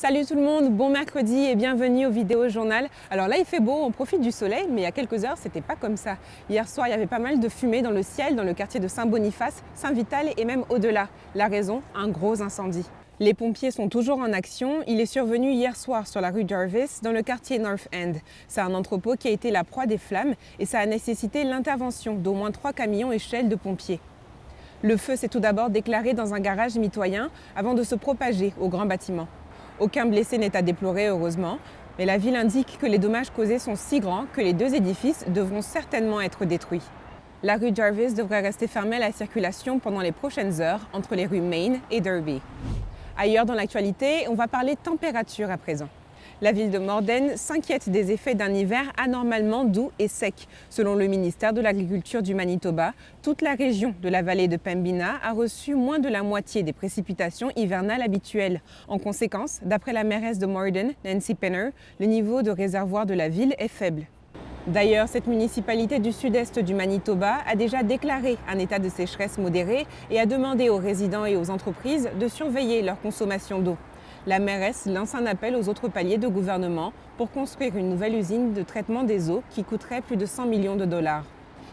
Salut tout le monde, bon mercredi et bienvenue au Vidéo Journal. Alors là il fait beau, on profite du soleil, mais il y a quelques heures c'était pas comme ça. Hier soir il y avait pas mal de fumée dans le ciel, dans le quartier de Saint-Boniface, Saint-Vital et même au-delà. La raison, un gros incendie. Les pompiers sont toujours en action. Il est survenu hier soir sur la rue Jarvis, dans le quartier North End. C'est un entrepôt qui a été la proie des flammes et ça a nécessité l'intervention d'au moins 3 camions échelles de pompiers. Le feu s'est tout d'abord déclaré dans un garage mitoyen avant de se propager au grand bâtiment. Aucun blessé n'est à déplorer, heureusement, mais la ville indique que les dommages causés sont si grands que les 2 édifices devront certainement être détruits. La rue Jarvis devrait rester fermée à la circulation pendant les prochaines heures entre les rues Main et Derby. Ailleurs dans l'actualité, on va parler température à présent. La ville de Morden s'inquiète des effets d'un hiver anormalement doux et sec. Selon le ministère de l'Agriculture du Manitoba, toute la région de la vallée de Pembina a reçu moins de la moitié des précipitations hivernales habituelles. En conséquence, d'après la mairesse de Morden, Nancy Penner, le niveau de réservoir de la ville est faible. D'ailleurs, cette municipalité du sud-est du Manitoba a déjà déclaré un état de sécheresse modéré et a demandé aux résidents et aux entreprises de surveiller leur consommation d'eau. La mairesse lance un appel aux autres paliers de gouvernement pour construire une nouvelle usine de traitement des eaux qui coûterait plus de 100 millions de dollars.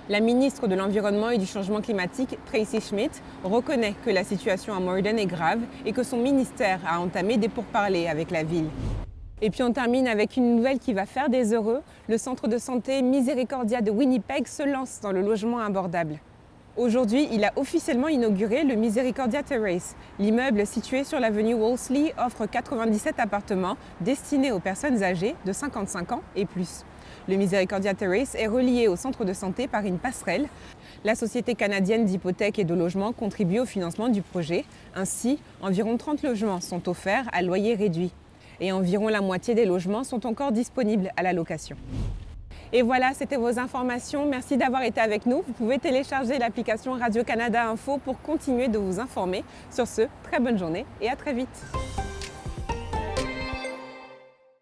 La ministre de l'Environnement et du Changement climatique, Tracy Schmidt, reconnaît que la situation à Morden est grave et que son ministère a entamé des pourparlers avec la ville. Et puis on termine avec une nouvelle qui va faire des heureux. Le centre de santé Misericordia de Winnipeg se lance dans le logement abordable. Aujourd'hui, il a officiellement inauguré le Misericordia Terrace. L'immeuble situé sur l'avenue Wolseley offre 97 appartements destinés aux personnes âgées de 55 ans et plus. Le Misericordia Terrace est relié au centre de santé par une passerelle. La Société canadienne d'hypothèques et de logement contribue au financement du projet. Ainsi, environ 30 logements sont offerts à loyer réduit. Et environ la moitié des logements sont encore disponibles à la location. Et voilà, c'était vos informations. Merci d'avoir été avec nous. Vous pouvez télécharger l'application Radio-Canada Info pour continuer de vous informer. Sur ce, très bonne journée et à très vite.